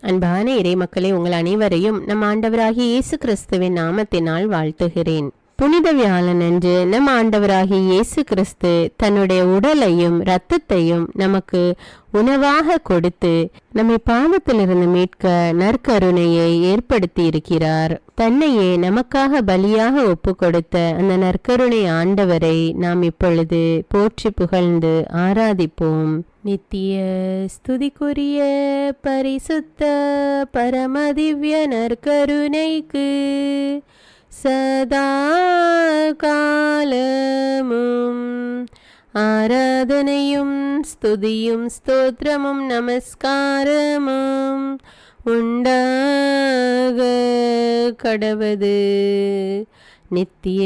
அன்பான இறை மக்களே, உங்கள் அனைவரையும் நம் ஆண்டவராகிய இயேசு கிறிஸ்துவின் நாமத்தினால் வாழ்த்துகிறேன். புனித வியாழன் அன்று நம் ஆண்டவராகிய இயேசு கிறிஸ்து தன்னுடைய உடலையும் இரத்தத்தையும் நமக்கு உணவாக கொடுத்து நம்மை பாவத்திலிருந்து மீட்க நற்கருணையை ஏற்படுத்தி இருக்கிறார். தன்னையே நமக்காக பலியாக ஒப்பு கொடுத்த அந்த நற்கருணை ஆண்டவரை நாம் இப்பொழுது போற்றி புகழ்ந்து ஆராதிப்போம். நித்திய ஸ்துதிக்குரிய பரிசுத்த பரமதிவ்ய நற்கருணைக்கு சதா காலமும் ஆராதனையும் ஸ்துதியும் ஸ்தோத்திரமும் நமஸ்காரமும் உண்டாக கடவது. நித்திய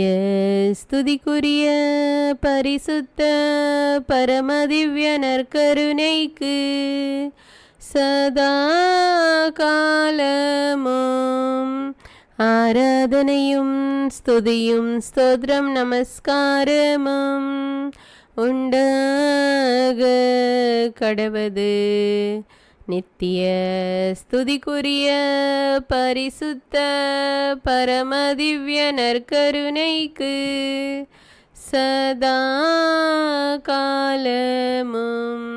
ஸ்துதிக்குரிய பரிசுத்த பரமதிவ்ய நற்கருணைக்கு சதா காலமும் ஆராதனையும் ஸ்துதியும் ஸ்தோத்திரம் நமஸ்காரமும் உண்டாக கடவது. நித்திய ஸ்துதிக்குரிய பரிசுத்த பரமதிவ்ய நற்கருணைக்கு சதா காலமும்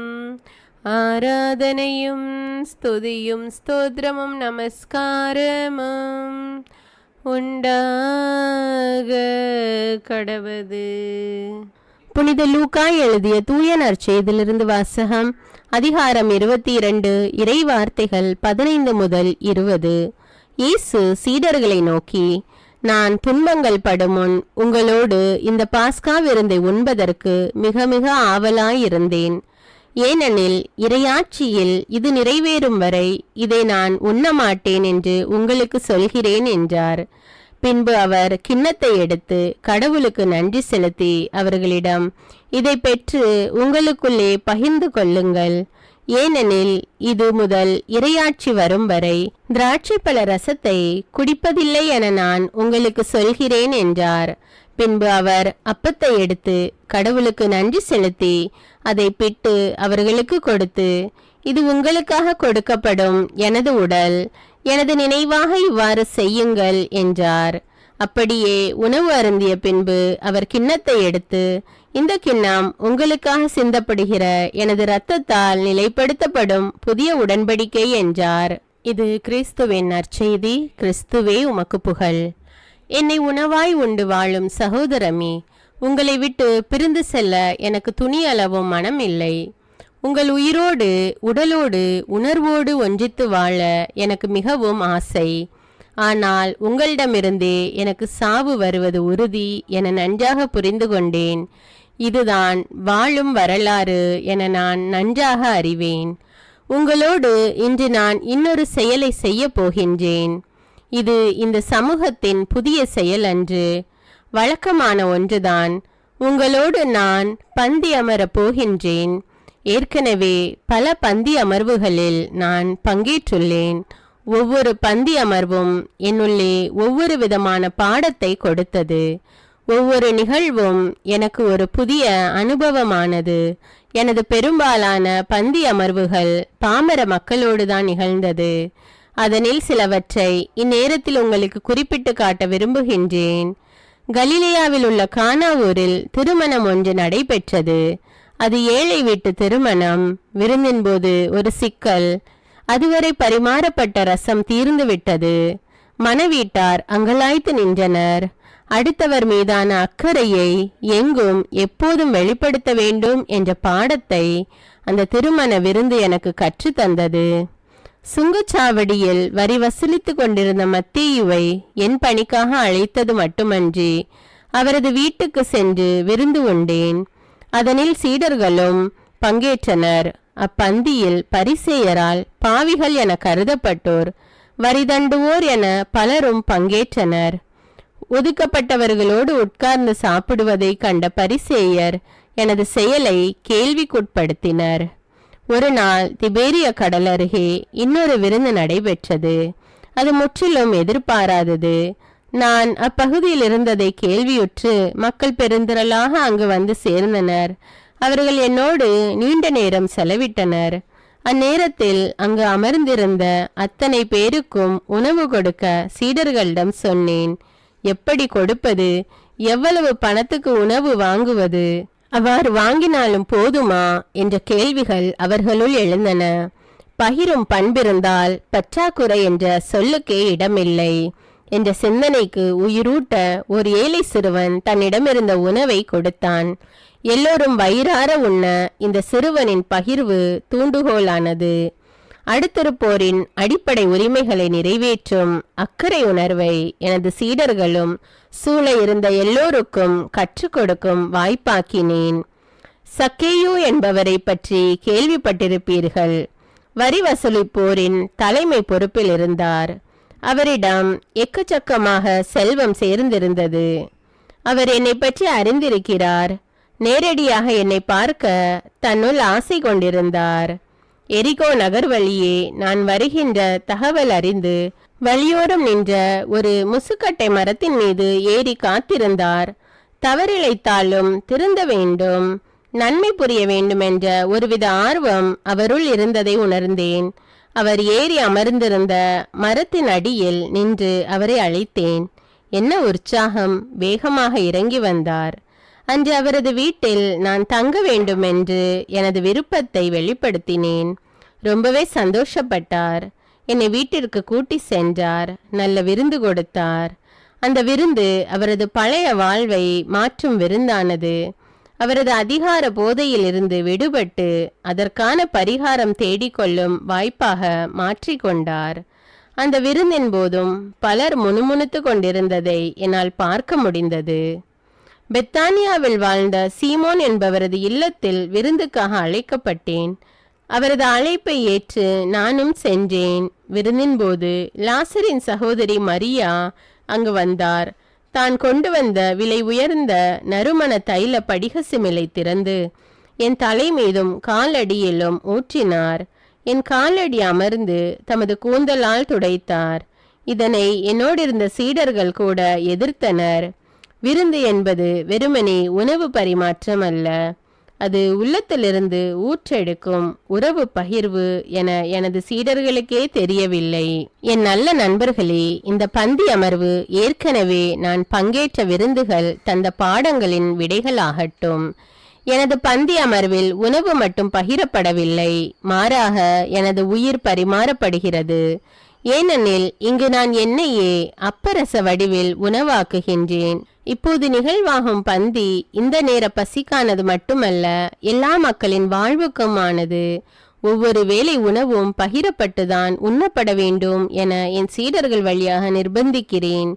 ஆராதனையும் ஸ்துதியும் ஸ்தோத்திரமும் நமஸ்காரமும் உண்டாக கடவது. புனித லூக்கா எழுதிய தூய நற்செய்தியிலிருந்து வாசகம். அதிகாரம் 22, இறை வார்த்தைகள் 15 முதல் 20. இயேசு சீடர்களை நோக்கி, நான் துன்பங்கள் படுமுன் உங்களோடு இந்த பாஸ்கா விருந்தை உண்பதற்கு மிக மிக ஆவலாயிருந்தேன். ஏனெனில் இறையாட்சியில் இது நிறைவேறும் வரை இதை நான் உண்ணமாட்டேன் என்று உங்களுக்கு சொல்கிறேன் என்றார். பின்பு அவர் கிண்ணத்தை எடுத்து கடவுளுக்கு நன்றி செலுத்தி அவர்களிடம், இதை பெற்று உங்களுக்குள்ளே பகிர்ந்து கொள்ளுங்கள். ஏனெனில் இது முதல் இறையாட்சி வரும் வரை திராட்சை பழ ரசத்தை குடிப்பதில்லை என நான் உங்களுக்கு சொல்கிறேன் என்றார். பின்பு அவர் அப்பத்தை எடுத்து கடவுளுக்கு நன்றி செலுத்தி அதை பிட்டு அவர்களுக்கு கொடுத்து, இது உங்களுக்காக கொடுக்கப்படும் எனது உடல், எனது நினைவாக இவ்வாறு செய்யுங்கள் என்றார். அப்படியே உணவு அருந்திய பின்பு அவர் கிண்ணத்தை எடுத்து, இந்த கிண்ணம் உங்களுக்காக சிந்தப்படுகிற எனது இரத்தத்தால் நிலைப்படுத்தப்படும் புதிய உடன்படிக்கை என்றார். இது கிறிஸ்துவின் நற்செய்தி. கிறிஸ்துவே உமக்கு புகழ். என்னை உணவாய் உண்டு வாழும் சகோதரமே, உங்களை விட்டு பிரிந்து செல்ல எனக்கு துணி அளவும் மனம் இல்லை. உங்கள் உயிரோடு உடலோடு உணர்வோடு ஒன்றித்து வாழ எனக்கு மிகவும் ஆசை. ஆனால் உங்களிடமிருந்தே எனக்கு சாவு வருவது உறுதி என நன்றாக புரிந்து கொண்டேன். இதுதான் வாழும் வரலாறு என நான் நன்றாக அறிவேன். உங்களோடு இன்று நான் இன்னொரு செயலை செய்ய போகின்றேன். இது இந்த சமூகத்தின் புதிய செயல் அன்று, வழக்கமான ஒன்றுதான். உங்களோடு நான் பந்தி அமரப் போகின்றேன். ஏற்கனவே பல பந்தி அமர்வுகளில் நான் பங்கேற்றுள்ளேன். ஒவ்வொரு பந்தி அமர்வும் என்னுள்ளே ஒவ்வொரு விதமான பாடத்தை கொடுத்தது. ஒவ்வொரு நிகழ்வும் எனக்கு ஒரு புதிய அனுபவமானது. எனது பெரும்பாலான பந்தி அமர்வுகள் பாமர மக்களோடு தான் நிகழ்ந்தது. அதனில் சிலவற்றை இந்நேரத்தில் உங்களுக்கு குறிப்பிட்டு காட்ட விரும்புகின்றேன். கலிலேயாவில் உள்ள கானா ஊரில் திருமணம் ஒன்று நடைபெற்றது. அது ஏழை வீட்டு திருமணம். விருந்தின் போது ஒரு சிக்கல். அதுவரை பரிமாறப்பட்ட ரசம் தீர்ந்து விட்டது. மணவீட்டார் அங்கலாய்த்து நின்றனர். அடுத்தவர் மீதான அக்கறையை எங்கும் எப்போதும் வெளிப்படுத்த வேண்டும் என்ற பாடத்தை அந்த திருமண விருந்து எனக்கு கற்றுத்தந்தது. சுங்கச்சாவடியில் வரி வசூலித்து கொண்டிருந்த மத்தேயுவை என் பணிக்காக அழைத்தது மட்டுமன்றி அவரது வீட்டுக்கு சென்று விருந்து உண்டேன். அதனில் சீடர்களும் பங்கேற்றனர். அப்பந்தியில் பரிசேயரால் பாவிகள் என கருதப்பட்டோர், வரி தண்டுவோர் என பலரும் பங்கேற்றனர். ஒதுக்கப்பட்டவர்களோடு உட்கார்ந்து சாப்பிடுவதை கண்ட பரிசேயர் எனது செயலை கேள்விக்குட்படுத்தினர். ஒரு நாள் திபேரிய கடல் அருகே இன்னொரு விருந்து நடைபெற்றது. அது முற்றிலும் எதிர்பாராதது. நான் அப்பகுதியில் இருந்ததை கேள்வியுற்று மக்கள் பெருந்திரளாக அங்கு வந்து சேர்ந்தனர். அவர்கள் என்னோடு நீண்ட நேரம் செலவிட்டனர். அந்நேரத்தில் அங்கு அமர்ந்திருந்த அத்தனை பேருக்கும் உணவு கொடுக்க சீடர்களிடம் சொன்னேன். எப்படி கொடுப்பது? எவ்வளவு பணத்துக்கு உணவு வாங்குவது? அவ்வாறு வாங்கினாலும் போதுமா என்ற கேள்விகள் அவர்களுள் எழுந்தன. பகிரும் பண்பிருந்தால் பற்றாக்குறை என்ற சொல்லுக்கே இடமில்லை என்ற சிந்தனைக்கு உயிரூட்ட ஒரு ஏழை சிறுவன் தன்னிடமிருந்த உணவை கொடுத்தான். எல்லோரும் வயிறார உண்ண இந்த சிறுவனின் பகிர்வு தூண்டுகோலானது. அடுத்திருப்போரின் அடிப்படை உரிமைகளை நிறைவேற்றும் அக்கறை உணர்வை எனது சீடர்களும் சூழ இருந்த எல்லோருக்கும் கற்றுக் கொடுக்கும் வாய்ப்பாக்கினேன். சக்கேயு என்பவரை பற்றி கேள்விப்பட்டிருப்பீர்கள். வரி வசூலிப்போரின் தலைமை பொறுப்பில் இருந்தார். அவரிடம் எக்கச்சக்கமாக செல்வம் சேர்ந்திருந்தது. அவர் என்னை பற்றி அறிந்திருக்கிறார். நேரடியாக என்னை பார்க்க தன்னுள் ஆசை கொண்டிருந்தார். எரிகோ நகர் வழியே நான் வருகின்ற தகவல் அறிந்து வழியோரம் நின்ற ஒரு முசுக்கட்டை மரத்தின் மீது ஏறி காத்திருந்தார். தவறிழைத்தாலும் திருந்த வேண்டும், நன்மை புரிய வேண்டும் என்ற ஒருவித ஆர்வம் அவருள் இருந்ததை உணர்ந்தேன். அவர் ஏறி அமர்ந்திருந்த மரத்தின் அடியில் நின்று அவரை அழைத்தேன். என்ன உற்சாகம்! வேகமாக இறங்கி வந்தார். அன்று அவரது வீட்டில் நான் தங்க வேண்டும் என்று எனது விருப்பத்தை வெளிப்படுத்தினேன். ரொம்பவே சந்தோஷப்பட்டார். என்னை வீட்டிற்கு கூட்டி சென்றார். நல்ல விருந்து கொடுத்தார். அந்த விருந்து அவரது பழைய வாழ்வை மாற்றும் விருந்தானது. அவரது அதிகார போதையில் இருந்து விடுபட்டு அதற்கான பரிகாரம் தேடிக்கொள்ளும் வாய்ப்பாக மாற்றிக்கொண்டார். அந்த விருந்தின் போதும் பலர் முணுமுணுத்து கொண்டிருந்ததை என்னால் பார்க்க முடிந்தது. பெத்தானியாவில் வாழ்ந்த சீமோன் என்பவரது இல்லத்தில் விருந்துக்காக அழைக்கப்பட்டேன். அவரது அழைப்பை ஏற்று நானும் சென்றேன். விருந்தின் போது லாசரின் சகோதரி மரியா அங்கு வந்தார். தான் கொண்டு வந்த விலை உயர்ந்த நறுமண தைல படிக சிமிலை திறந்து என் தலை மீதும் காலடியிலும் ஊற்றினார். என் காலடி அமர்ந்து தமது கூந்தலால் துடைத்தார். இதனை என்னோடிருந்த சீடர்கள் கூட எதிர்த்தனர். விருந்து என்பது வெறுமனே உணவு பரிமாற்றம் அல்ல, அது உள்ளத்திலிருந்து ஊற்றெடுக்கும் உறவு பகிர்வு என எனது சீடர்களுக்கே தெரியவில்லை. என் நல்ல நண்பர்களே, இந்த பந்தி அமர்வு ஏற்கனவே நான் பங்கேற்ற விருந்துகள் தந்த பாடங்களின் விடைகளாகட்டும். எனது பந்தி அமர்வில் உணவு மட்டும் பகிரப்படவில்லை, மாறாக எனது உயிர் பரிமாறப்படுகிறது. ஏனெனில் இங்கு நான் என்னையே அப்பரச வடிவில் உணவாக்குகின்றேன். இப்போது நிகழ்வாகும் பந்தி இந்த நேர பசிக்கானது மட்டுமல்ல, எல்லா மக்களின் வாழ்வுக்குமானது. ஒவ்வொரு வேளை உணவும் பகிரப்பட்டுதான் உண்ணப்பட வேண்டும் என என் சீடர்கள் வழியாக நிர்பந்திக்கிறேன்.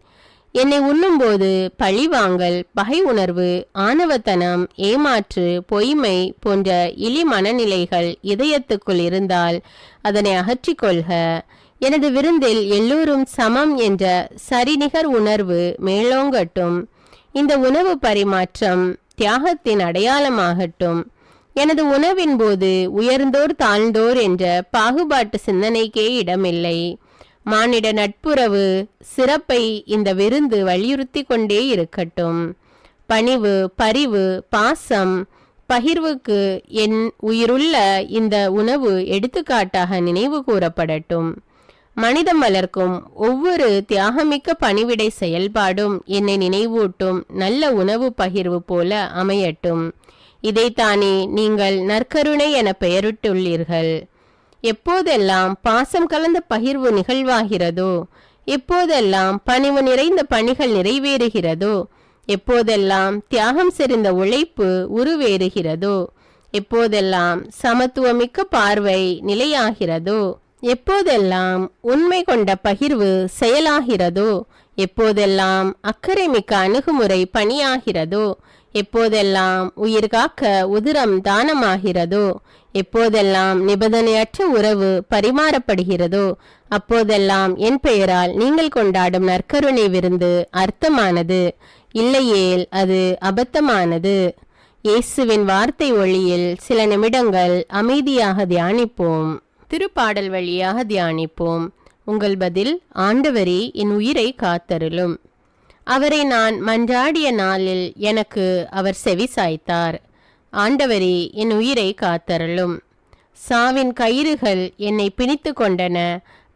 என்னை உண்ணும்போது பழிவாங்கல், பகை உணர்வு, ஆணவத்தனம், ஏமாற்று, பொய்மை போன்ற இழி மனநிலைகள் இதயத்துக்குள் இருந்தால் அதனை அகற்றிக்கொள்க. எனது விருந்தில் எல்லோரும் சமம் என்ற சரிநிகர் உணர்வு மேலோங்கட்டும். இந்த உணவு பரிமாற்றம் தியாகத்தின் அடையாளமாகட்டும். எனது உணவின் போது உயர்ந்தோர் தாழ்ந்தோர் என்ற பாகுபாட்டு சிந்தனைக்கே இடமில்லை. மானிட நட்புறவு சிறப்பை இந்த விருந்து வலியுறுத்தி கொண்டே இருக்கட்டும். பணிவு, பரிவு, பாசம், பகிர்வுக்கு என் உயிருள்ள இந்த உணவு எடுத்துக்காட்டாக நினைவு கூறப்படட்டும். மனிதம் வளர்க்கும் ஒவ்வொரு தியாகமிக்க பணிவிடை செயல்பாடும் என்னை நினைவூட்டும் நல்ல உணவு பகிர்வு போல அமையட்டும். இதைத்தானே நீங்கள் நற்கருணை என பெயரிட்டுள்ளீர்கள். எப்போதெல்லாம் பாசம் கலந்த பகிர்வு நிகழ்வாகிறதோ, எப்போதெல்லாம் பணிவு நிறைந்த பணிகள் நிறைவேறுகிறதோ, எப்போதெல்லாம் தியாகம் செறிந்த உழைப்பு உருவேறுகிறதோ, எப்போதெல்லாம் சமத்துவமிக்க பார்வை நிலையாகிறதோ, எப்போதெல்லாம் உண்மை கொண்ட பகிர்வு செயலாகிறதோ, எப்போதெல்லாம் அக்கறை மிக்க அணுகுமுறை பணியாகிறதோ, எப்போதெல்லாம் உயிர் காக்க உதிரம் தானமாகிறதோ, எப்போதெல்லாம் நிபந்தனையற்ற உறவு பரிமாறப்படுகிறதோ, அப்போதெல்லாம் என் பெயரால் நீங்கள் கொண்டாடும் நற்கருணை விருந்து அர்த்தமானது, இல்லையேல் அது அபத்தமானது. இயேசுவின் வார்த்தை ஒளியில் சில நிமிடங்கள் அமைதியாக தியானிப்போம். திருப்பாடல் வழியாக தியானிப்போம். உங்கள் பதில்: ஆண்டவரே, என் உயிரை காத்தருளும். அவரை நான் மன்றாடிய நாளில் எனக்கு அவர் செவி சாய்த்தார். ஆண்டவரே, என் உயிரை காத்தருளும். சாவின் கயிறுகள் என்னை பிணித்து கொண்டன,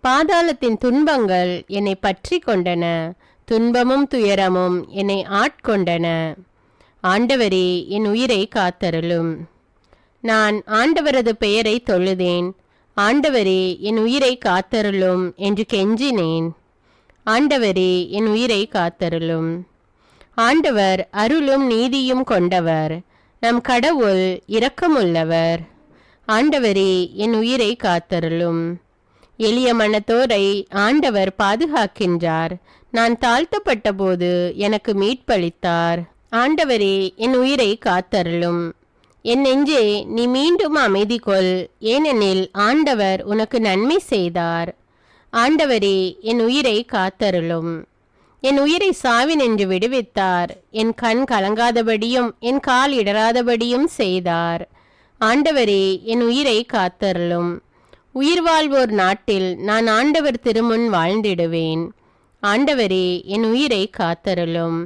பாதாளத்தின் துன்பங்கள் என்னை பற்றி கொண்டன, துன்பமும் துயரமும் என்னை ஆட்கொண்டன. ஆண்டவரே, என் உயிரை காத்தருளும். நான் ஆண்டவரது பெயரை தொழுதேன். ஆண்டவரே, என் உயிரை காத்தருளும் என்று கெஞ்சினேன். ஆண்டவரே, என் உயிரை காத்தருளும். ஆண்டவர் அருளும் நீதியும் கொண்டவர், நம் கடவுள் இரக்கமுள்ளவர். ஆண்டவரே, என் உயிரை காத்தருளும். எளிய மனத்தோரை ஆண்டவர் பாதுகாக்கின்றார். நான் தாழ்த்தப்பட்ட போது எனக்கு மீட்பளித்தார். ஆண்டவரே, என் உயிரை காத்தருளும். என் நெஞ்சே, நீ மீண்டும் அமைதி கொள், ஏனெனில் ஆண்டவர் உனக்கு நன்மை செய்தார். ஆண்டவரே, என் உயிரை காத்தருளும். என் உயிரை சாவினின்று விடுவித்தார். என் கண் கலங்காதபடியும் என் கால் இடராதபடியும் செய்தார். ஆண்டவரே, என் உயிரை காத்தருளும். உயிர் வாழ்வோர் நாட்டில் நான் ஆண்டவர் திருமுன் வாழ்ந்திடுவேன். ஆண்டவரே, என் உயிரை காத்தருளும்.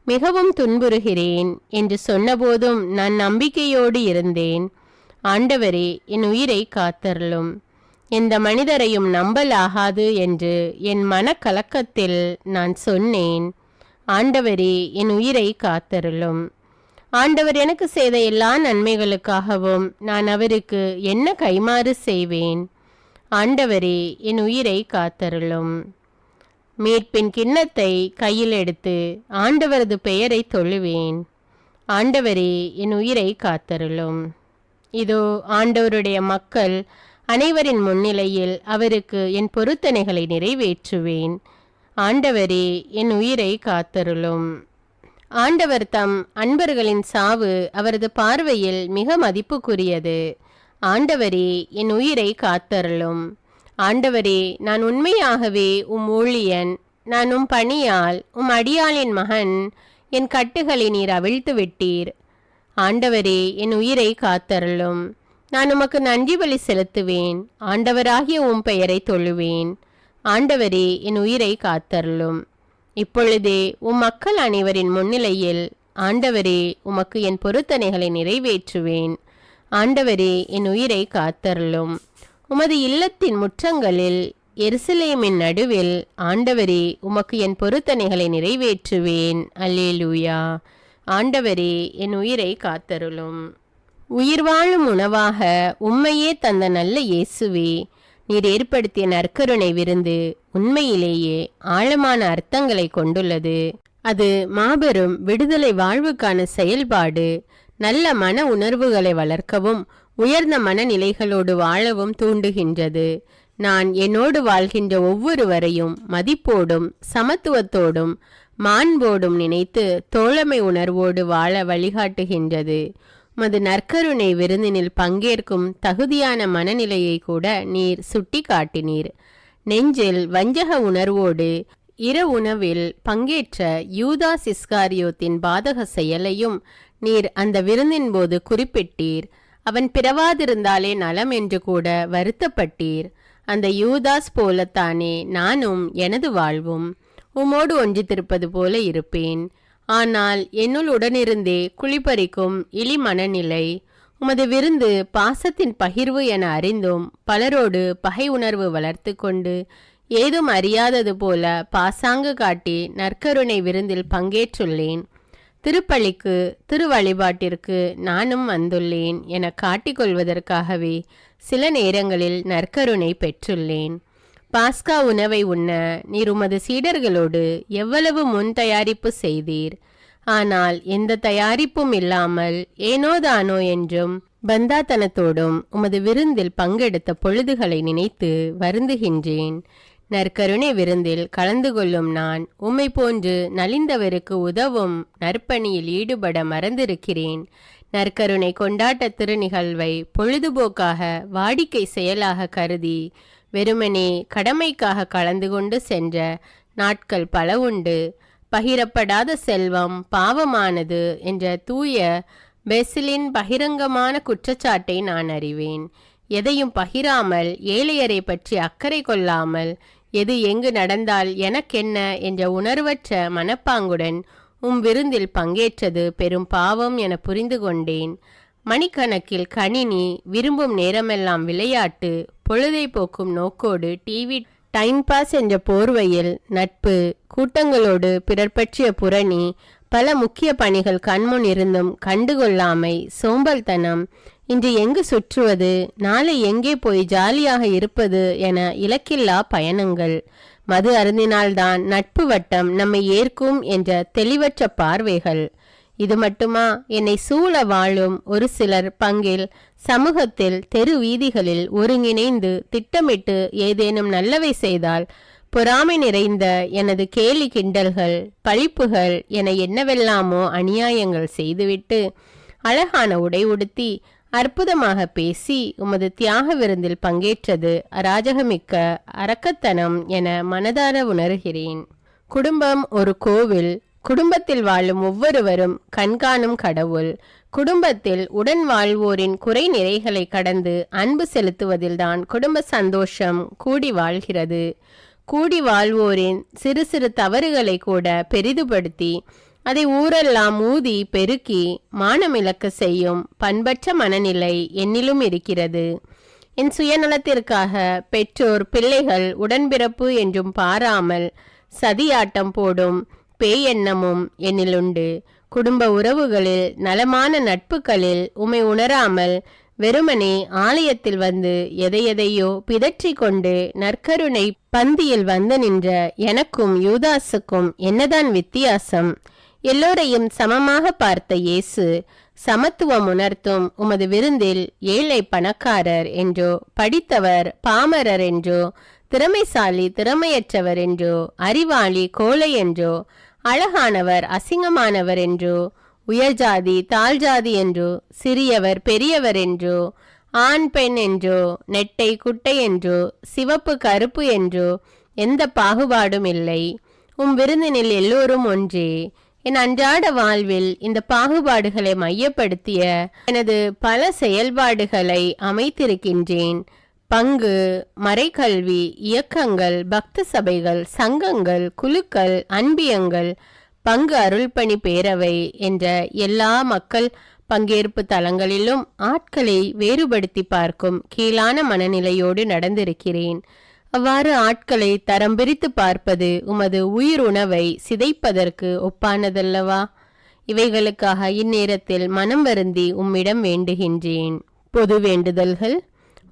மிகவும் துன்புறுகிறேன் என்று சொன்னபோதும் நான் நம்பிக்கையோடு இருந்தேன். ஆண்டவரே, என் உயிரை காத்தருளும். எந்த மனிதரையும் நம்பலாகாது என்று என் மனக்கலக்கத்தில் நான் சொன்னேன். ஆண்டவரே, என் உயிரை காத்தருளும். ஆண்டவர் எனக்கு செய்த எல்லா நன்மைகளுக்காகவும் நான் அவருக்கு என்ன கைமாறு செய்வேன்? ஆண்டவரே, என் உயிரை காத்தருளும். மீட்பின் கிண்ணத்தை கையில் எடுத்து ஆண்டவரது பெயரை தொழுவேன். ஆண்டவரே, என் உயிரை காத்தருளும். இதோ ஆண்டவருடைய மக்கள் அனைவரின் முன்னிலையில் அவருக்கு என் பொருத்தனைகளை நிறைவேற்றுவேன். ஆண்டவரே, என் உயிரை காத்தருளும். ஆண்டவர் தம் அன்பர்களின் சாவு அவரது பார்வையில் மிக மதிப்புக்குரியது. ஆண்டவரே, என் உயிரை காத்தருளும். ஆண்டவரே, நான் உண்மையாகவே உம் ஊழியன். நான் உம் பணியால் உம் அடியாளின் மகன். என் கட்டுகளை நீர் அவிழ்த்து விட்டீர். ஆண்டவரே, என் உயிரை காத்தருளும். நான் உமக்கு நன்றி பலி செலுத்துவேன். ஆண்டவராகிய உம் பெயரை தொழுவேன். ஆண்டவரே, என் உயிரை காத்தருளும். இப்பொழுதே உம் மக்கள் அனைவரின் முன்னிலையில் ஆண்டவரே, உமக்கு என் பொருத்தனைகளை நிறைவேற்றுவேன். ஆண்டவரே, என் உயிரை காத்தருளும். உமது இல்லத்தின் முற்றங்களில் எருசலேமின் நடுவில் ஆண்டவரே, உமக்கு என் பொருத்தனைகளை நிறைவேற்றுவேன். அல்லேலூயா. ஆண்டவரே, என் உயிரை காத்தருளும். உயிர் வாழும் உணவாக உம்மையே தந்த நல்ல இயேசுவே, நீர் ஏற்படுத்திய நற்கருணை விருந்து உண்மையிலேயே ஆழமான அர்த்தங்களை கொண்டுள்ளது. அது மாபெரும் விடுதலை வாழ்வுக்கான செயல்பாடு. நல்ல மன உணர்வுகளை வளர்க்கவும் உயர்ந்த மனநிலைகளோடு வாழவும் தூண்டுகின்றது. நான் என்னோடு வாழ்கின்ற ஒவ்வொருவரையும் மதிப்போடும் சமத்துவத்தோடும் மாண்போடும் நினைத்து தோழமை உணர்வோடு வாழ வழிகாட்டுகின்றது. மது நற்கருணை விருந்தினில் பங்கேற்கும் தகுதியான மனநிலையை கூட நீர் சுட்டி காட்டினீர். நெஞ்சில் வஞ்சக உணர்வோடு உணவில் பங்கேற்ற யூதாஸ் இஸ்காரியோத்தின் பாதக செயலையும் நீர் அந்த விருந்தின் போது குறிப்பிட்டீர். அவன் பிறவாதிருந்தாலே நலம் என்று கூட வருத்தப்பட்டீர். அந்த யூதாஸ் போலத்தானே நானும் எனது வாழ்வும் உமோடு ஒன்றித்திருப்பது போல இருப்பேன். ஆனால் என்னுள் உடனிருந்தே குளிப்பறிக்கும் இழி மனநிலை. உமது விருந்து பாசத்தின் பகிர்வு என அறிந்தும் பலரோடு பகை உணர்வு வளர்த்து கொண்டு ஏதும் அறியாதது போல பாசாங்கு காட்டி நற்கருணை விருந்தில் பங்கேற்றுள்ளேன். திருப்பலிக்கு திரு வழிபாட்டிற்கு நானும் வந்துள்ளேன் என காட்டிக்கொள்வதற்காகவே சில நேரங்களில் நற்கருணை பெற்றுள்ளேன். பாஸ்கா உணவை உண்ண நீர் உமது சீடர்களோடு எவ்வளவு முன் தயாரிப்பு செய்தீர். ஆனால் எந்த தயாரிப்பும் இல்லாமல் ஏனோதானோ என்றும் பந்தாத்தனத்தோடும் உமது விருந்தில் பங்கெடுத்த பொழுதுகளை நினைத்து வருந்துகின்றேன். நற்கருணை விருந்தில் கலந்து கொள்ளும் நான் உம்மை போன்று நலிந்தவருக்கு உதவும் நற்பணியில் ஈடுபட மறந்திருக்கிறேன். நற்கருணை கொண்டாட்ட திருநிகழ்வை பொழுதுபோக்காக வாடிக்கை செயலாக கருதி வெறுமனே கடமைக்காக கலந்து கொண்டு சென்ற நாட்கள் பல உண்டு. பகிரப்படாத செல்வம் பாவமானது என்ற தூய பெசிலின் பகிரங்கமான குற்றச்சாட்டை நான் அறிவேன். எதையும் பகிராமல் ஏழையரை பற்றி அக்கறை கொள்ளாமல் எது எங்கு நடந்தால் எனக்கென்ன என்ற உணர்வற்ற மனப்பாங்குடன் விருந்தில் பங்கேற்றது பெரும் பாவம் என புரிந்து கொண்டேன். மணிக்கணக்கில் கணினி, விரும்பும் நேரமெல்லாம் விளையாட்டு, பொழுதை போக்கும் நோக்கோடு டிவி, டைம் பாஸ் என்ற போர்வையில் நட்பு, கூட்டங்களோடு பிறர் பற்றிய புரணி, பல முக்கிய பணிகள் கண்முன் இருந்தும் கண்டுகொள்ளாமை, சோம்பல்தனம், இன்று எங்கு சுற்றுவது, நாளை எங்கே போய் ஜாலியாக இருப்பது என இலக்கில்லா பயணங்கள், மது அருந்தினால்தான் நட்பு வட்டம் நம்மை ஏற்கும் என்ற தெளிவற்ற பார்வைகள். இது மட்டுமா, என்னை சூழ வாழும் ஒரு சிலர் பங்கில் சமூகத்தில், தெரு வீதிகளில் ஒருங்கிணைந்து திட்டமிட்டு ஏதேனும் நல்லவை செய்தால் பொறாமை நிறைந்த எனது கேலி கிண்டல்கள், பழிப்புகள் என என்னவெல்லாமோ அநியாயங்கள் செய்துவிட்டு அழகான உடை உடுத்தி அற்புதமாக பேசி உமது தியாக விருந்தில் பங்கேற்றது அராஜகமிக்க அரக்கத்தனம் என மனதார உணர்கிறேன். குடும்பம் ஒரு கோவில். குடும்பத்தில் வாழும் ஒவ்வொருவரும் கண்காணும் கடவுள். குடும்பத்தில் உடன் வாழ்வோரின் குறை நிறைகளை கடந்து அன்பு செலுத்துவதில்தான் குடும்ப சந்தோஷம் கூடி வாழ்கிறது. கூடி வாழ்வோரின் சிறு சிறு தவறுகளை கூட பெரிதுபடுத்தி அதை ஊரெல்லாம் ஊதி பெருக்கி மானமிழக்க செய்யும் பண்பற்ற மனநிலை என்னிலும் இருக்கிறது. என் சுயநலத்திற்காக பெற்றோர் பிள்ளைகள் உடன்பிறப்பு என்றும் பாராமல் சதியாட்டம் போடும் பேயெண்ணமும் என்னிலுண்டு. குடும்ப உறவுகளில், நலமான நட்புகளில் உமை உணராமல் வெறுமனே ஆலயத்தில் வந்து எதையெதையோ பிதற்றி கொண்டு நற்கருணை பந்தியில் வந்து நின்ற எனக்கும் யூதாசுக்கும் என்னதான் வித்தியாசம்? எல்லோரையும் சமமாக பார்த்த இயேசு சமத்துவம் உணர்த்தும் உமது விருந்தில் ஏழை பணக்காரர் என்றோ, படித்தவர் பாமரர் என்றோ, திறமைசாலி திறமையற்றவர் என்றோ, அறிவாளி கோழை என்றோ, அழகானவர் அசிங்கமானவர் என்றோ, உயர்ஜாதி தாழ்ஜாதி என்றோ, சிறியவர் பெரியவர் என்றோ, ஆண் பெண் என்றோ, நெட்டை குட்டை என்றோ, சிவப்பு கருப்பு என்றோ எந்த பாகுபாடும் இல்லை. விருந்தினில் எல்லோரும் ஒன்றே. என் அன்றாட வாழ்வில் இந்த பாகுபாடுகளை மையப்படுத்திய எனது பல செயல்பாடுகளை அமைத்திருக்கின்றேன். பங்கு, மறைக்கல்வி, இயக்கங்கள், பக்த சபைகள், சங்கங்கள், குழுக்கள், அன்பியங்கள், பங்கு அருள்பணி பேரவை என்ற எல்லா மக்கள் பங்கேற்பு தளங்களிலும் ஆட்களை வேறுபடுத்தி பார்க்கும் கீழான மனநிலையோடு நடந்திருக்கிறேன். அவ்வாறு ஆட்களை தரம் பிரித்து பார்ப்பது உமது உயிர் உணவை சிதைப்பதற்கு ஒப்பானதல்லவா? இவைகளுக்காக இந்நேரத்தில் மனம் வருந்தி உம்மிடம் வேண்டுகின்றேன். பொது வேண்டுதல்கள்.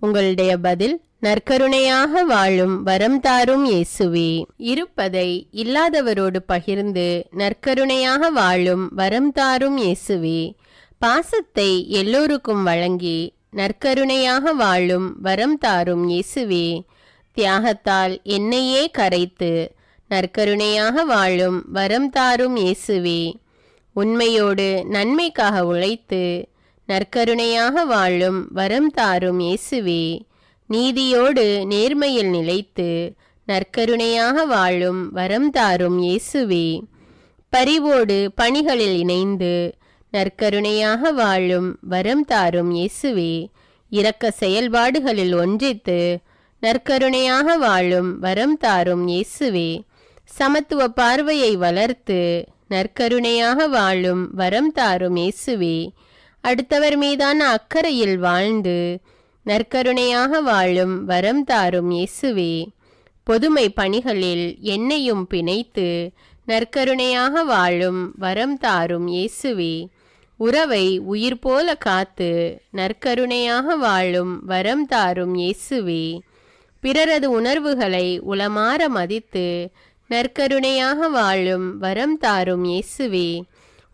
உங்களுடைய பதில்: நற்கருணையாக வாழும் வரம் தாரும் இயேசுவே. இருப்பதை இல்லாதவரோடு பகிர்ந்து நற்கருணையாக வாழும் வரம் தாரும் இயேசுவே. பாசத்தை எல்லோருக்கும் வழங்கி நற்கருணையாக வாழும் வரம் தாரும் இயேசுவே. தியாகத்தால் என்னையே கரைத்து நற்கருணையாக வாழும் வரம் தாரும் இயேசுவே. உண்மையோடு நன்மைக்காக உழைத்து நற்கருணையாக வாழும் வரம் தாரும் இயேசுவே. நீதியோடு நேர்மையில் நிலைத்து நற்கருணையாக வாழும் வரம் தாரும் இயேசுவே. பரிவோடு பணிகளில் இணைந்து நற்கருணையாக வாழும் வரம் தாரும் இயேசுவே. இரக்க செயல்பாடுகளில் ஒன்றித்து நற்கருணையாக வாழும் வரம் தாரும் இயேசுவே. சமத்துவ பார்வையை வளர்த்து நற்கருணையாக வாழும் வரம் தாரும் இயேசுவே. அடுத்தவர் மீதான அக்கறையில் வாழ்ந்து நற்கருணையாக வாழும் வரம் தாரும் இயேசுவே. பொதுமை பணிகளில் என்னையும் பிணைத்து நற்கருணையாக வாழும் வரம் தாரும் இயேசுவே. உறவை உயிர் போல காத்து நற்கருணையாக வாழும் வரம் தாரும் இயேசுவே. பிறரது உணர்வுகளை உளமாற மதித்து நற்கருணையாக வாழும் வரம் தாரும் இயேசுவே.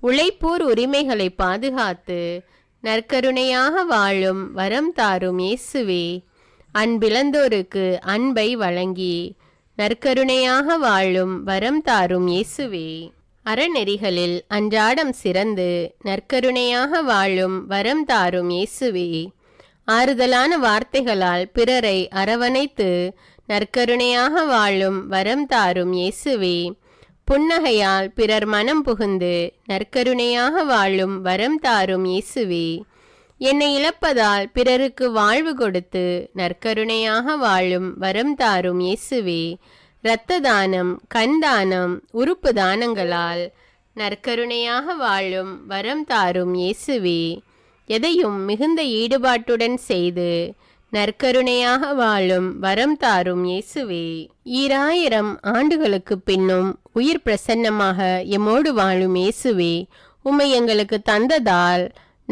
உழைப்போர் உரிமைகளை பாதுகாத்து நற்கருணையாக வாழும் வரம் தாரும் இயேசுவே. அன்பிழந்தோருக்கு அன்பை வழங்கி நற்கருணையாக வாழும் வரம் தாரும் இயேசுவே. அறநெறிகளில் அன்றாடம் சிறந்து நற்கருணையாக வாழும் வரம் தாரும் இயேசுவே. ஆறுதலான வார்த்தைகளால் பிறரை அரவணைத்து நற்கருணையாக வாழும் வரம் தாரும் இயேசுவே. புன்னகையால் பிறர் மனம் புகுந்து நற்கருணையாக வாழும் வரம் தாரும் இயேசுவே. என்னை இழப்பதால் பிறருக்கு வாழ்வு கொடுத்து நற்கருணையாக வாழும் வரம் தாரும் இயேசுவே. இரத்த தானம், கண் தானம், உறுப்பு தானங்களால் நற்கருணையாக வாழும் வரம் தாரும் இயேசுவே. எதையும் மிகுந்த ஈடுபாட்டுடன் செய்து நற்கருணையாக வாழும் வரம் தாரும் இயேசுவே. 2000 ஆண்டுகளுக்கு பின்னும் உயிர் பிரசன்னமாக எம்மோடு வாழும் இயேசுவே, உம்மை எங்களுக்கு தந்ததால்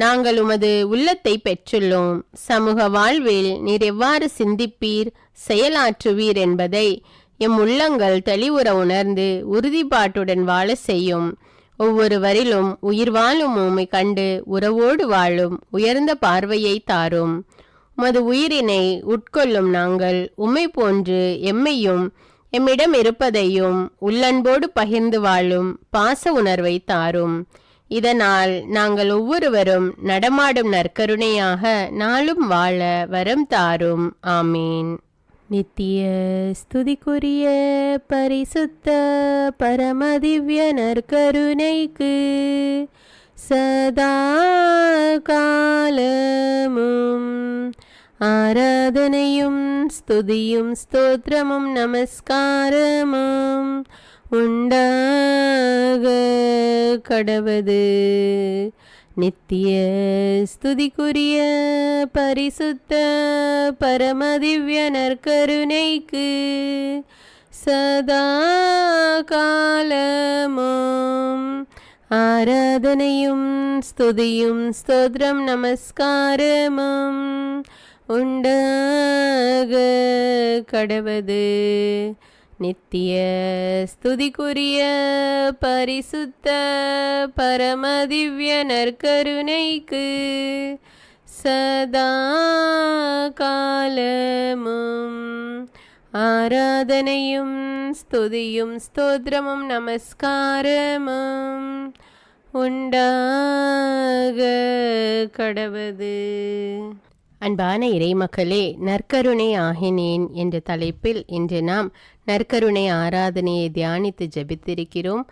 நாங்கள் உமது உள்ளத்தை பெற்றுள்ளோம். சமூக வாழ்வில் நீர் எவ்வாறு சிந்திப்பீர், செயலாற்றுவீர் என்பதை எம் உள்ளங்கள் தெளிவுற உணர்ந்து உறுதிப்பாட்டுடன் வாழ செய்யும். ஒவ்வொருவரிலும் உயிர் வாழும் உம்மை கண்டு உறவோடு வாழும் உயர்ந்த பார்வையை தாரும். உமது உயிரினை உட்கொள்ளும் நாங்கள் உம்மை போன்று எம்மையும் எம்மிடம் இருப்பதையும் உள்ளன்போடு பகிர்ந்து வாழும் பாச உணர்வை தாரும். இதனால் நாங்கள் ஒவ்வொருவரும் நடமாடும் நற்கருணையாக நாளும் வாழ வரம் தாரும். ஆமீன். நித்திய ஸ்துதிக்குரிய பரிசுத்த பரமதிவ்ய நற்கருணைக்கு சதா காலமும் ஆராதனையும் ஸ்துதியும் ஸ்தோத்திரமும் நமஸ்காரமும் உண்டாக கடவது. நித்திய ஸ்துதிக்குரிய பரிசுத்த பரமதிவ்ய நற்கருணைக்கு சதா காலமும் ஆராதனையும் ஸ்துதியும் ஸ்தோத்திரம் நமஸ்காரமும் உண்டாக கடவது. நித்திய ஸ்துதிக்குரிய பரிசுத்த பரமதிவ்ய நற்கருணைக்கு சதா காலமும் ஆராதனையும் ஸ்துதியும் ஸ்தோத்திரமும் நமஸ்காரமும் உண்டாக கடவது. அன்பான இறைமக்களே, நற்கருணை ஆகினேன் என்ற தலைப்பில் இன்று நாம் நற்கருணை ஆராதனையை தியானித்து ஜெபித்திருக்கிறோம்.